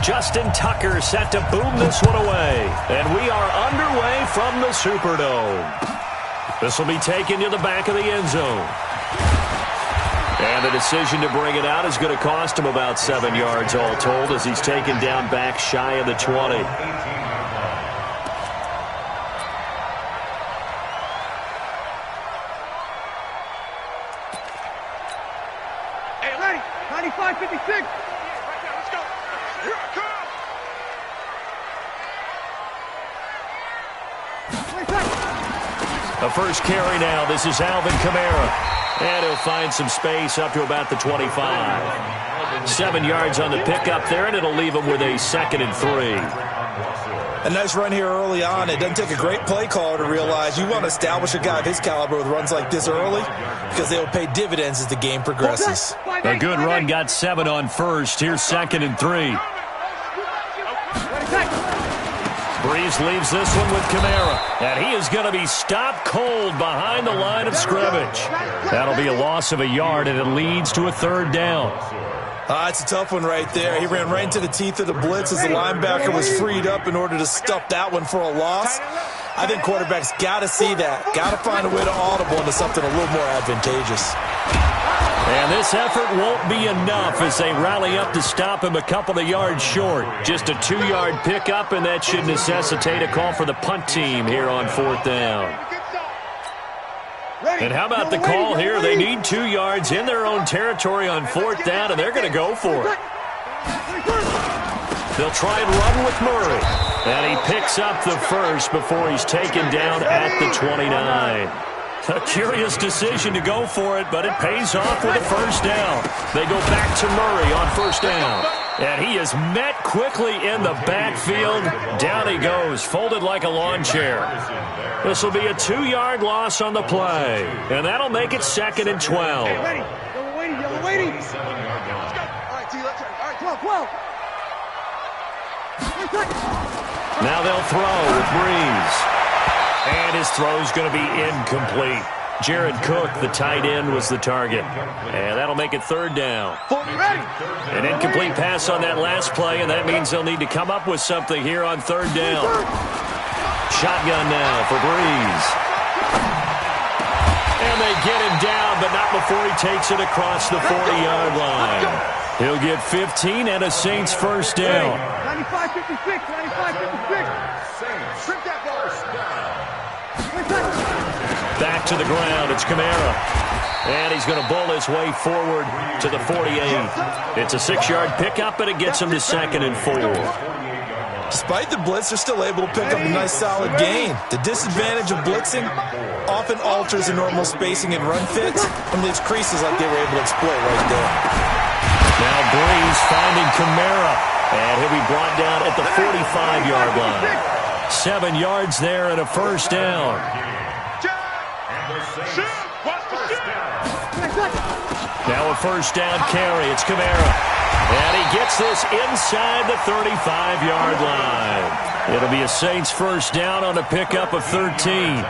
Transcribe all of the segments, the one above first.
Justin Tucker set to boom this one away. And we are underway from the Superdome. This will be taken to the back of the end zone. And the decision to bring it out is going to cost him about 7 yards all told as he's taken down back shy of the 20. Hey, ready? 95-56. The first carry now. This is Alvin Kamara. And he'll find some space up to about the 25. 7 yards on the pickup there, and it'll leave him with a 2nd and 3. A nice run here early on. It doesn't take a great play caller to realize you want to establish a guy of his caliber with runs like this early because they will pay dividends as the game progresses. A good run got 7 on first. Here's 2nd and 3. Breeze leaves this one with Kamara, and he is going to be stopped cold behind the line of scrimmage. That'll be a loss of a yard, and it leads to a 3rd down. It's a tough one right there. He ran right into the teeth of the blitz as the linebacker was freed up in order to stuff that one for a loss. I think quarterbacks got to see that. Got to find a way to audible into something a little more advantageous. And this effort won't be enough as they rally up to stop him a couple of yards short. Just a 2-yard pickup, and that should necessitate a call for the punt team here on 4th down. And how about the call here? They need 2 yards in their own territory on 4th down, and they're going to go for it. They'll try and run with Murray. And he picks up the first before he's taken down at the 29. A curious decision to go for it, but it pays off with a 1st down. They go back to Murray on 1st down. And he is met quickly in the backfield. Down he goes, folded like a lawn chair. This will be a 2-yard loss on the play. And that'll make it 2nd and 12. Hey, ready. Yellow waiting, yellow waiting. All right, T, let's turn. All right, 12. Now they'll throw with Breeze. And his throw's going to be incomplete. Jared Cook, the tight end, was the target. And that'll make it 3rd down. An incomplete pass on that last play, and that means they'll need to come up with something here on 3rd down. Shotgun now for Breeze. And they get him down, but not before he takes it across the 40-yard line. He'll get 15 and a Saints 1st down. 95-56, 95-56. Trip that ball. Back to the ground, it's Kamara. And he's going to bull his way forward to the 48. It's a 6-yard pickup, and it gets him to 2nd and 4. Despite the blitz, they're still able to pick up a nice solid gain. The disadvantage of blitzing often alters the normal spacing and run fits and leaves creases like they were able to exploit right there. Now Breeze finding Kamara, and he'll be brought down at the 45-yard line. 7 yards there and a 1st down. Now a 1st down carry. It's Kamara. And he gets this inside the 35-yard line. It'll be a Saints 1st down on a pickup of 13.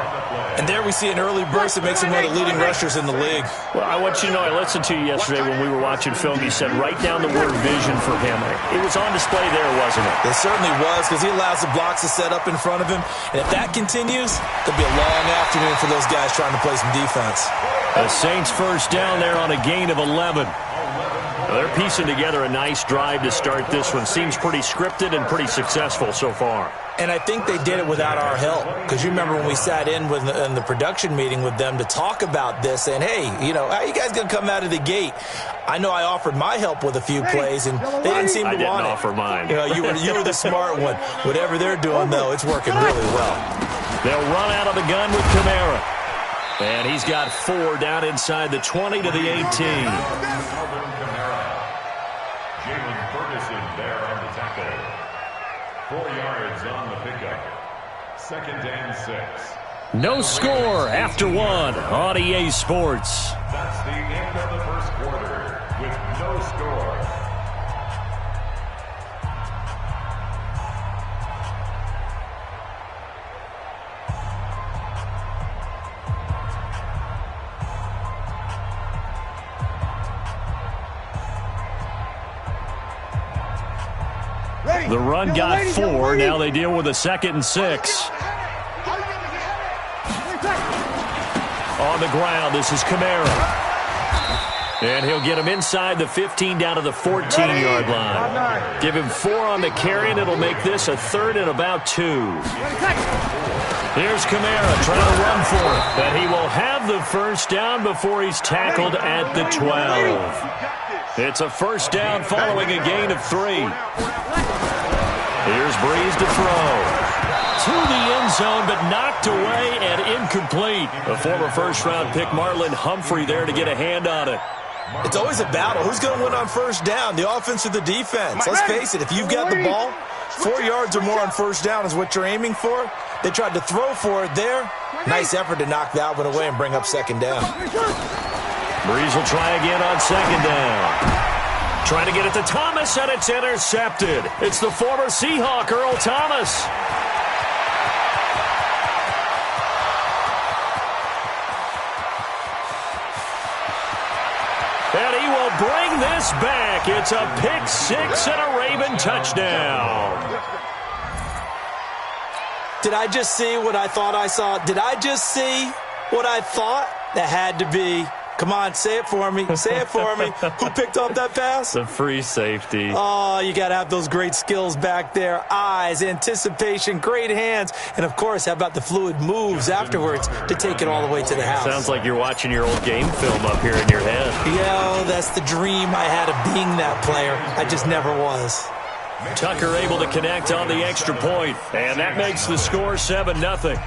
And there we see an early burst that makes him one of the leading rushers in the league. Well, I want you to know, I listened to you yesterday when we were watching film. You said write down the word vision for him. It was on display there, wasn't it? It certainly was, because he allows the blocks to set up in front of him. And if that continues, there'll be a long afternoon for those guys trying to play some defense. The Saints 1st down there on a gain of 11. Well, they're piecing together a nice drive to start this one. Seems pretty scripted and pretty successful so far. And I think they did it without our help. Because you remember when we sat in the production meeting with them to talk about this, saying, hey, how are you guys going to come out of the gate? I know I offered my help with a few plays, and they didn't seem to want it. I didn't offer mine. You were the smart one. Whatever they're doing, though, it's working really well. They'll run out of the gun with Kamara. And he's got 4 down inside the 20 to the 18. Second and 6. No score after 1 on EA Sports. That's the end of the first quarter with no score. The run got 4. Now they deal with a 2nd and 6. On the ground, this is Kamara. And he'll get him inside the 15 down to the 14-yard line. Give him 4 on the carry, and it'll make this a 3rd and about 2. Here's Kamara trying to run for it. But he will have the first down before he's tackled at the 12. It's a first down following a gain of 3. Here's Breeze to throw. To the end zone, but knocked away and incomplete. A former first-round pick, Marlon Humphrey, there to get a hand on it. It's always a battle. Who's going to win on first down, the offense or the defense? Let's face it, if you've got the ball, 4 yards or more on first down is what you're aiming for. They tried to throw for it there. Nice effort to knock that one away and bring up 2nd down. Breeze will try again on 2nd down. Trying to get it to Thomas, and it's intercepted. It's the former Seahawk, Earl Thomas. And he will bring this back. It's a pick 6 and a Raven touchdown. Did I just see what I thought I saw? Did I just see what I thought? That had to be. Come on, say it for me. Say it for me. Who picked up that pass? The free safety. Oh, you got to have those great skills back there. Eyes, anticipation, great hands. And, of course, how about the fluid moves afterwards to take it all the way to the house? Sounds like you're watching your old game film up here in your head. Yeah, that's the dream I had of being that player. I just never was. Tucker able to connect on the extra point, and that makes the score 7-0.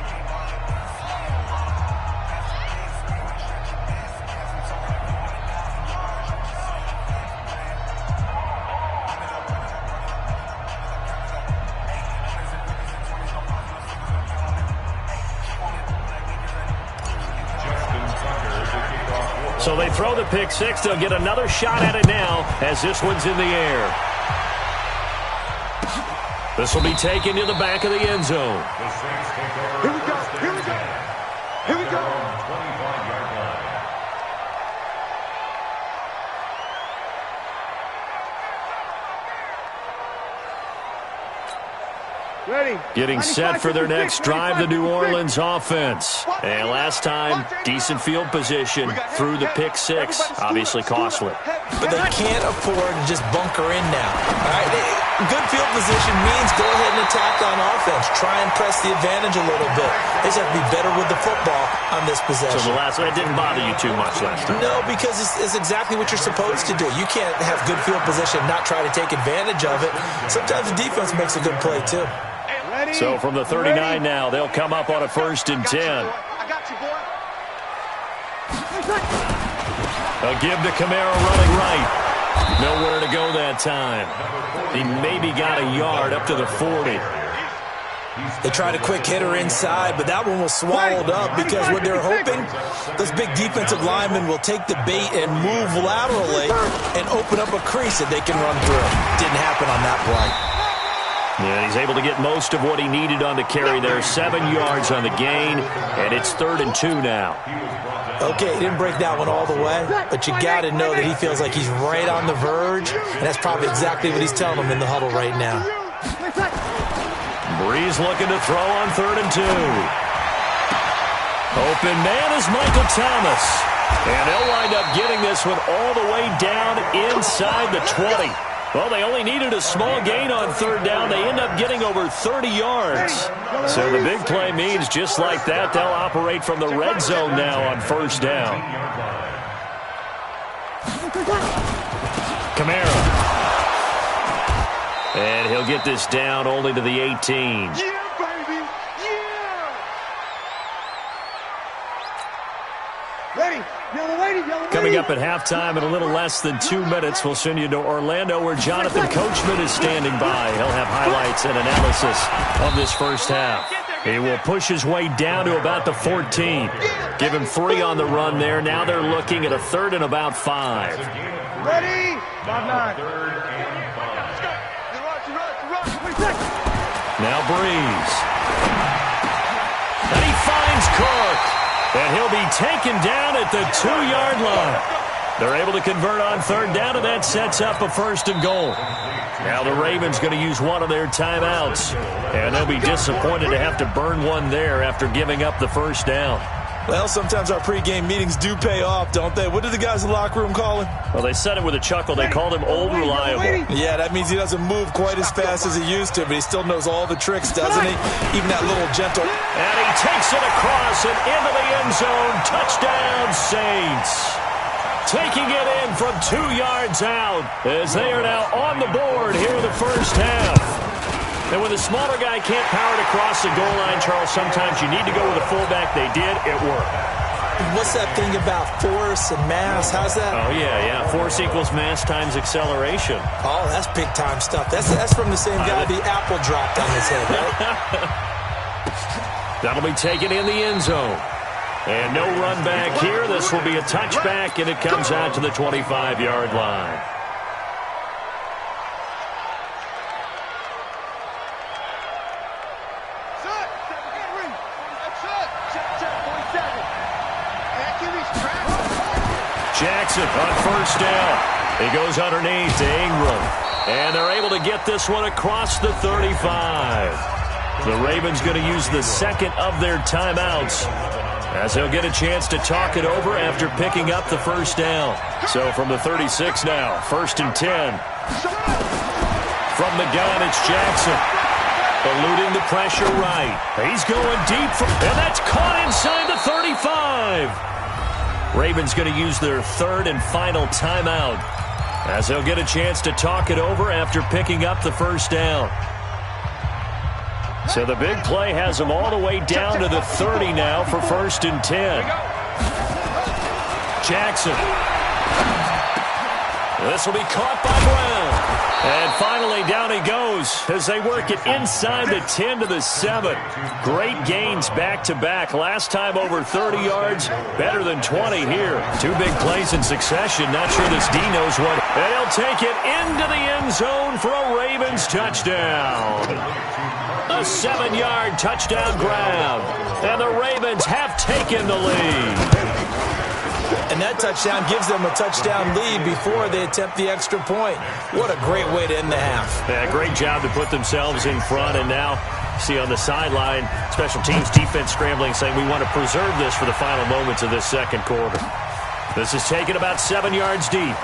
So they throw the pick 6. They'll get another shot at it now as this one's in the air. This will be taken to the back of the end zone. Here we go. Here we go. Here we go. 25-yard line. Ready. Getting set for their next drive, the New Orleans offense. And last time, decent field position through the pick 6. Obviously costly. But they can't afford to just bunker in now. All right, good field position means go ahead and attack on offense. Try and press the advantage a little bit. They just have to be better with the football on this possession. So the last one, it didn't bother you too much last time? No, because it's exactly what you're supposed to do. You can't have good field position and not try to take advantage of it. Sometimes the defense makes a good play, too. So from the 39 now, they'll come up on a 1st and 10. I got you, boy. A give to Kamara running right. Nowhere to go that time. He maybe got a yard up to the 40. They tried a quick hitter inside, but that one was swallowed up because what they're hoping, those big defensive linemen will take the bait and move laterally and open up a crease that they can run through. Didn't happen on that play. Yeah, he's able to get most of what he needed on the carry there. 7 yards on the gain, and it's 3rd and 2 now. Okay, he didn't break that one all the way, but you got to know that he feels like he's right on the verge, and that's probably exactly what he's telling them in the huddle right now. Breeze looking to throw on 3rd and 2. Open man is Michael Thomas, and they'll wind up getting this one all the way down inside the 20. Well, they only needed a small gain on 3rd down. They end up getting over 30 yards. So the big play means just like that, they'll operate from the red zone now on 1st down. Kamara. And he'll get this down only to the 18. Coming up at halftime in a little less than 2 minutes, we'll send you to Orlando where Jonathan Coachman is standing by. He'll have highlights and analysis of this first half. He will push his way down to about the 14. Give him 3 on the run there. Now they're looking at a 3rd and about 5. Ready? 5-9. Now Breeze. And he finds Cook. And he'll be taken down at the 2-yard line. They're able to convert on third down, and that sets up a 1st and goal. Now the Ravens going to use one of their timeouts, and they'll be disappointed to have to burn one there after giving up the 1st down. Well, sometimes our pregame meetings do pay off, don't they? What did the guys in the locker room call him? Well, they said it with a chuckle. They called him Old Reliable. Yeah, that means he doesn't move quite as fast as he used to, but he still knows all the tricks, doesn't he? Even that little gentle. And he takes it across and into the end zone. Touchdown, Saints. Taking it in from 2 yards out as they are now on the board here in the first half. And when the smaller guy can't power it across the goal line, Charles, sometimes you need to go with a fullback. They did. It worked. What's that thing about force and mass? How's that? Oh, yeah. Force equals mass times acceleration. Oh, that's big-time stuff. That's from the same guy the apple dropped on his head, right? That'll be taken in the end zone. And no run back here. This will be a touchback, and it comes out to the 25-yard line. Jackson on 1st down. He goes underneath to Ingram. And they're able to get this one across the 35. The Ravens going to use the 2nd of their timeouts, as they'll get a chance to talk it over after picking up the 1st down. So from the 36 now, 1st and 10. From the gun, it's Jackson. Eluding the pressure right. He's going deep, and that's caught inside the 35. Ravens going to use their 3rd and final timeout, as they'll get a chance to talk it over after picking up the 1st down. So the big play has them all the way down to the 30 now for 1st and 10. Jackson. This will be caught by Brown. And finally down he goes as they work it inside the 10 to the 7. Great gains back-to-back. Last time over 30 yards, better than 20 here. 2 big plays in succession. Not sure this D knows what. And he'll take it into the end zone for a Ravens touchdown. A 7-yard touchdown grab. And the Ravens have taken the lead. And that touchdown gives them a touchdown lead before they attempt the extra point. What a great way to end the half. Yeah, great job to put themselves in front. And now, see on the sideline, special teams defense scrambling, saying we want to preserve this for the final moments of this 2nd quarter. This is taken about 7 yards deep.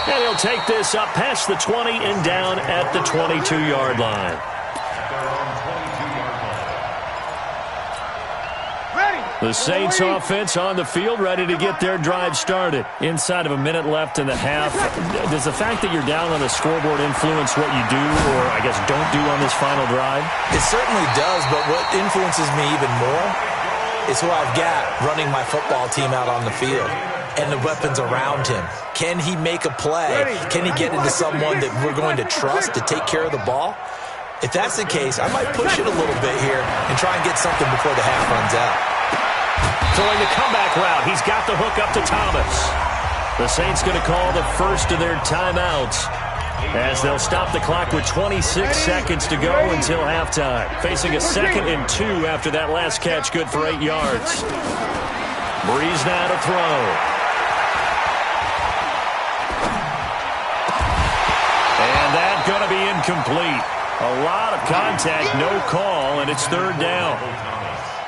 And he'll take this up past the 20 and down at the 22-yard line. The Saints offense on the field, ready to get their drive started. Inside of a minute left in the half. Does the fact that you're down on the scoreboard influence what you do, or I guess don't do on this final drive? It certainly does, but what influences me even more is who I've got running my football team out on the field and the weapons around him. Can he make a play? Can he get into someone that we're going to trust to take care of the ball? If that's the case, I might push it a little bit here and try and get something before the half runs out. Throwing the comeback route. He's got the hook up to Thomas. The Saints going to call the 1st of their timeouts, as they'll stop the clock with 26 seconds to go until halftime. Facing a 2nd and 2 after that last catch, good for 8 yards. Breeze now to throw. And that's going to be incomplete. A lot of contact, no call, and it's 3rd down.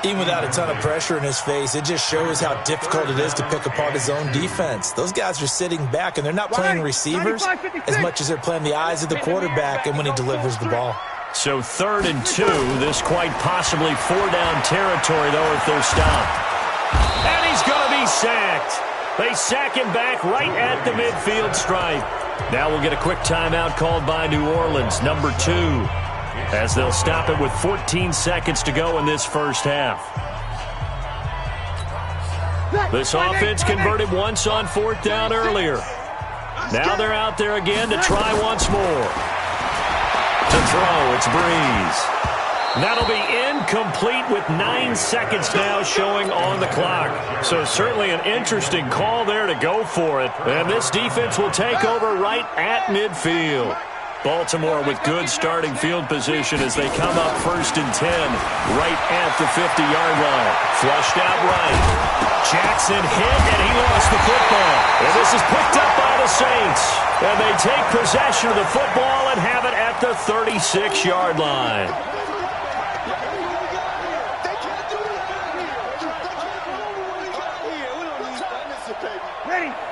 Even without a ton of pressure in his face, it just shows how difficult it is to pick apart his own defense. Those guys are sitting back, and they're not playing receivers as much as they're playing the eyes of the quarterback and when he delivers the ball. So 3rd and 2. This quite possibly 4-down territory, though, if they're stopped. And he's going to be sacked. They sack him back right at the midfield stripe. Now we'll get a quick timeout called by New Orleans, number 2. As they'll stop it with 14 seconds to go in this first half. This offense converted once on 4th down earlier. Now they're out there again to try once more. To throw, it's Breeze. That'll be incomplete with 9 seconds now showing on the clock. So certainly an interesting call there to go for it. And this defense will take over right at midfield. Baltimore with good starting field position as they come up 1st and 10 right at the 50-yard line. Flushed out right. Jackson hit, and he lost the football. And this is picked up by the Saints. And they take possession of the football and have it at the 36-yard line.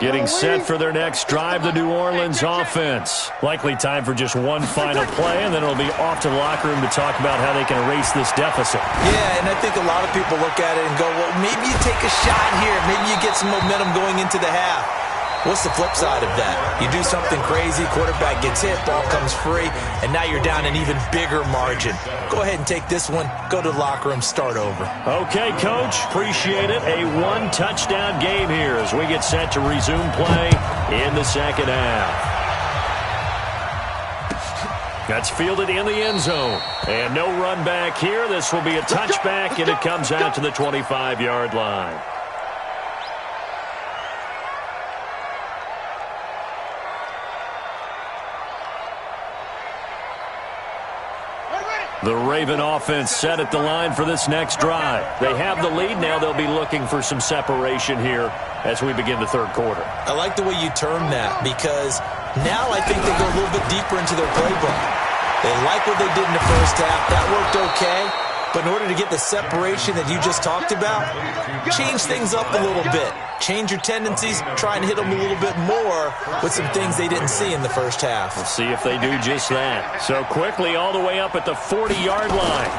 Getting set for their next drive, the New Orleans offense. Likely time for just one final play, and then it'll be off to the locker room to talk about how they can erase this deficit. Yeah, and I think a lot of people look at it and go, well, maybe you take a shot here. Maybe you get some momentum going into the half. What's the flip side of that? You do something crazy, quarterback gets hit, ball comes free, and now you're down an even bigger margin. Go ahead and take this one, go to the locker room, start over. Okay, Coach, appreciate it. A one-touchdown game here as we get set to resume play in the second half. That's fielded in the end zone. And no run back here. This will be a touchback, and it comes out to the 25-yard line. The Raven offense set at the line for this next drive. They have the lead. Now they'll be looking for some separation here as we begin the third quarter. I like the way you term that because now I think they go a little bit deeper into their playbook. They like what they did in the first half. That worked okay. But in order to get the separation that you just talked about, change things up a little bit. Change your tendencies, try and hit them a little bit more with some things they didn't see in the first half. We'll see if they do just that. So quickly all the way up at the 40-yard line.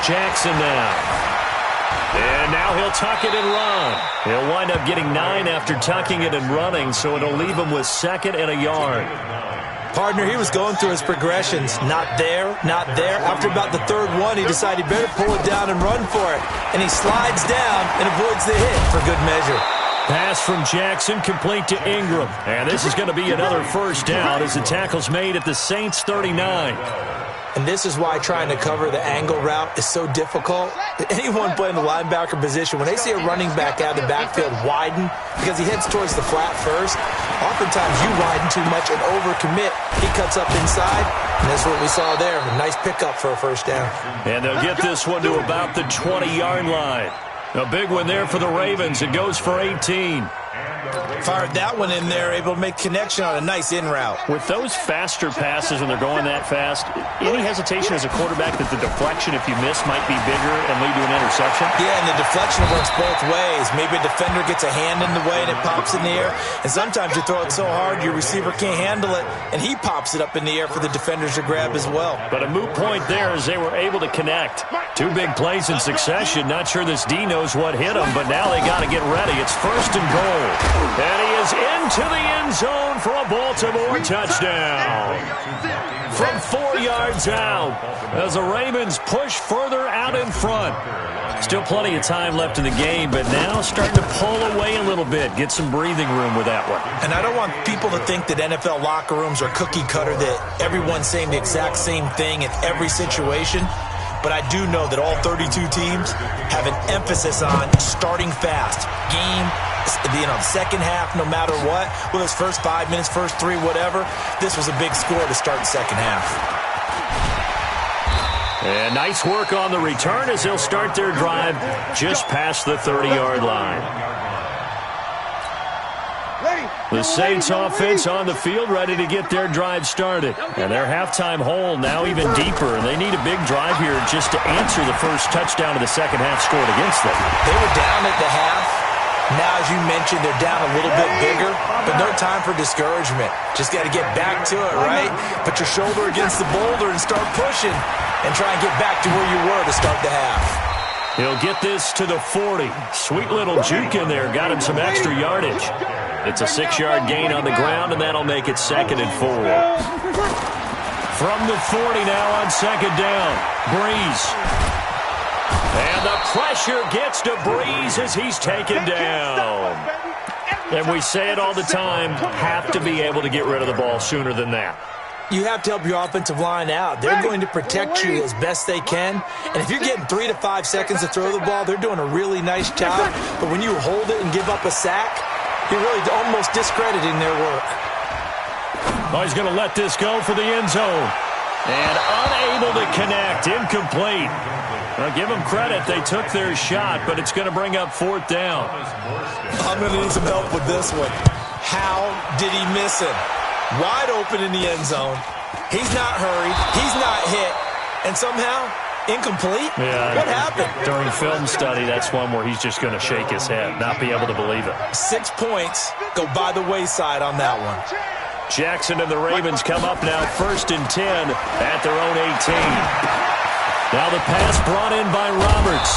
Jackson now. And now he'll tuck it and run. He'll wind up getting 9 after tucking it and running, so it'll leave him with 2nd and a yard. Partner, he was going through his progressions. Not there, not there. After about the third one, he decided he better pull it down and run for it. And he slides down and avoids the hit for good measure. Pass from Jackson complete to Ingram. And this is going to be another first down as the tackle's made at the Saints 39. And this is why trying to cover the angle route is so difficult. Anyone playing the linebacker position, when they see a running back out of the backfield widen because he heads towards the flat first, oftentimes you widen too much and overcommit. He cuts up inside, and that's what we saw there. A nice pickup for a first down. And they'll get this one to about the 20-yard line. A big one there for the Ravens. It goes for 18. Fired that one in there, able to make connection on a nice in route. With those faster passes when they're going that fast, any hesitation as a quarterback that the deflection, if you miss, might be bigger and lead to an interception? Yeah, and the deflection works both ways. Maybe a defender gets a hand in the way and it pops in the air. And sometimes you throw it so hard your receiver can't handle it, and he pops it up in the air for the defenders to grab as well. But a moot point there as they were able to connect. 2 big plays in succession. Not sure this D knows what hit him, but now they got to get ready. It's 1st and goal. And he is into the end zone for a Baltimore touchdown. From 4 yards out as the Ravens push further out in front. Still plenty of time left in the game, but now starting to pull away a little bit. Get some breathing room with that one. And I don't want people to think that NFL locker rooms are cookie cutter, that everyone's saying the exact same thing in every situation. But I do know that all 32 teams have an emphasis on starting fast. Second half, no matter what. Well, those first 5 minutes, first 3, whatever. This was a big score to start the second half. And nice work on the return as they'll start their drive just past the 30-yard line. The Saints offense on the field ready to get their drive started. And their halftime hole now even deeper. And they need a big drive here just to answer the first touchdown of the second half scored against them. They were down at the half. Now, as you mentioned, they're down a little bit bigger, but no time for discouragement. Just got to get back to it, right? Put your shoulder against the boulder and start pushing and try and get back to where you were to start the half. He'll get this to the 40. Sweet little juke in there. Got him some extra yardage. It's a 6-yard gain on the ground, and that'll make it 2nd and 4. From the 40 now on 2nd down. Breeze. And the pressure gets to Breeze as he's taken down. And we say it all the time, have to be able to get rid of the ball sooner than that. You have to help your offensive line out. They're going to protect you as best they can. And if you're getting 3 to 5 seconds to throw the ball, they're doing a really nice job. But when you hold it and give up a sack, you're really almost discrediting their work. Oh, he's going to let this go for the end zone. And unable to connect, incomplete. Well, give them credit. They took their shot, but it's going to bring up 4th down. I'm going to need some help with this one. How did he miss him? Wide open in the end zone. He's not hurried. He's not hit. And somehow, incomplete? Yeah. What happened? During film study, that's one where he's just going to shake his head, not be able to believe it. 6 points go by the wayside on that one. Jackson and the Ravens come up now 1st and 10 at their own 18. Now the pass brought in by Roberts.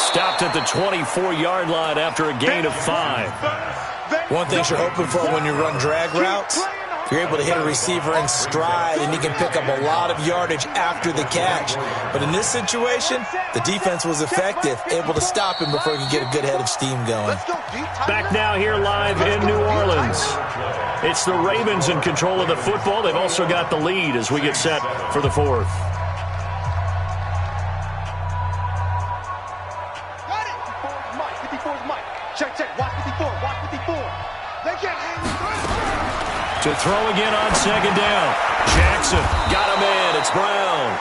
Stopped at the 24-yard line after a gain of 5. One thing you're hoping for when you run drag routes, you're able to hit a receiver in stride, and he can pick up a lot of yardage after the catch. But in this situation, the defense was effective, able to stop him before he could get a good head of steam going. Back now here live in New Orleans. It's the Ravens in control of the football. They've also got the lead as we get set for the 4th. To throw again on 2nd down. Jackson got him in. It's Brown.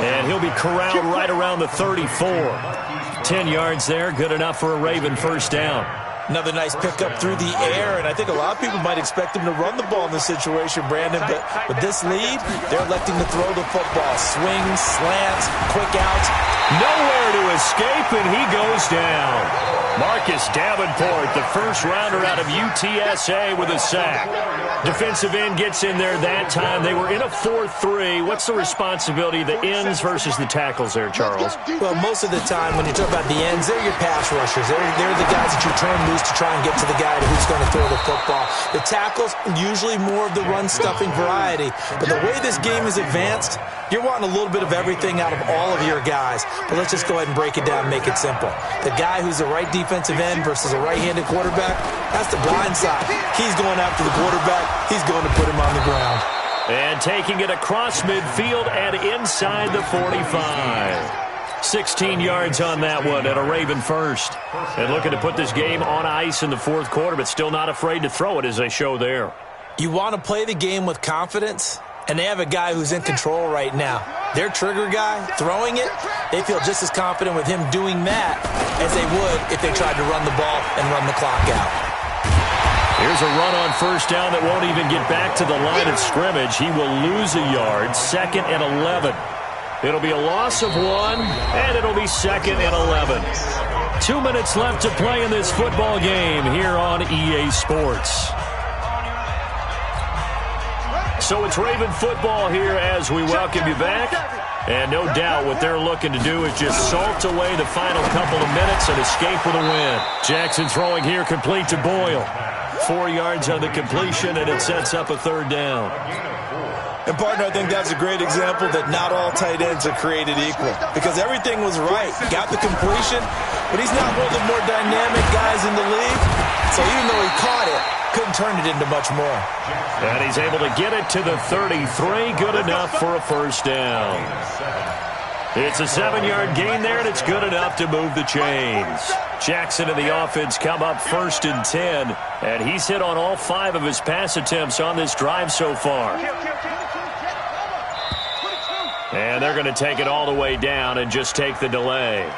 And he'll be corralled right around the 34. 10 yards there. Good enough for a Raven 1st down. Another nice pickup through the air, and I think a lot of people might expect him to run the ball in this situation, Brandon, but with this lead, they're electing to throw the football. Swings, slants, quick outs. Nowhere to escape, and he goes down. Marcus Davenport, the first-rounder out of UTSA with a sack. Defensive end gets in there that time. They were in a 4-3. What's the responsibility of the ends versus the tackles there, Charles? Well, most of the time when you talk about the ends, they're your pass rushers. They're the guys that you turn loose to try and get to the guy who's going to throw the football. The tackles, usually more of the run-stuffing variety. But the way this game is advanced, you're wanting a little bit of everything out of all of your guys. But let's just go ahead and break it down and make it simple. The guy who's the right defensive end versus a right-handed quarterback, that's the blind side. He's going after the quarterback. He's going to put him on the ground. And taking it across midfield and inside the 45. 16 yards on that one and a Raven 1st. And looking to put this game on ice in the 4th quarter, but still not afraid to throw it as they show there. You want to play the game with confidence, and they have a guy who's in control right now. Their trigger guy, throwing it, they feel just as confident with him doing that as they would if they tried to run the ball and run the clock out. Here's a run on 1st down that won't even get back to the line of scrimmage. He will lose a yard, 2nd and 11. It'll be a loss of 1, and it'll be 2nd and 11. 2 minutes left to play in this football game here on EA Sports. So it's Raven football here as we welcome you back. And no doubt what they're looking to do is just salt away the final couple of minutes and escape with a win. Jackson throwing here complete to Boyle. 4 yards on the completion, and it sets up a 3rd down. And, partner, I think that's a great example that not all tight ends are created equal because everything was right. Got the completion, but he's not one of the more dynamic guys in the league. So even though he caught it, couldn't turn it into much more. And he's able to get it to the 33. Good enough for a 1st down. It's a 7-yard gain there, and it's good enough to move the chains. Jackson and the offense come up 1st and 10, and he's hit on all 5 of his pass attempts on this drive so far. And they're going to take it all the way down and just take the delay.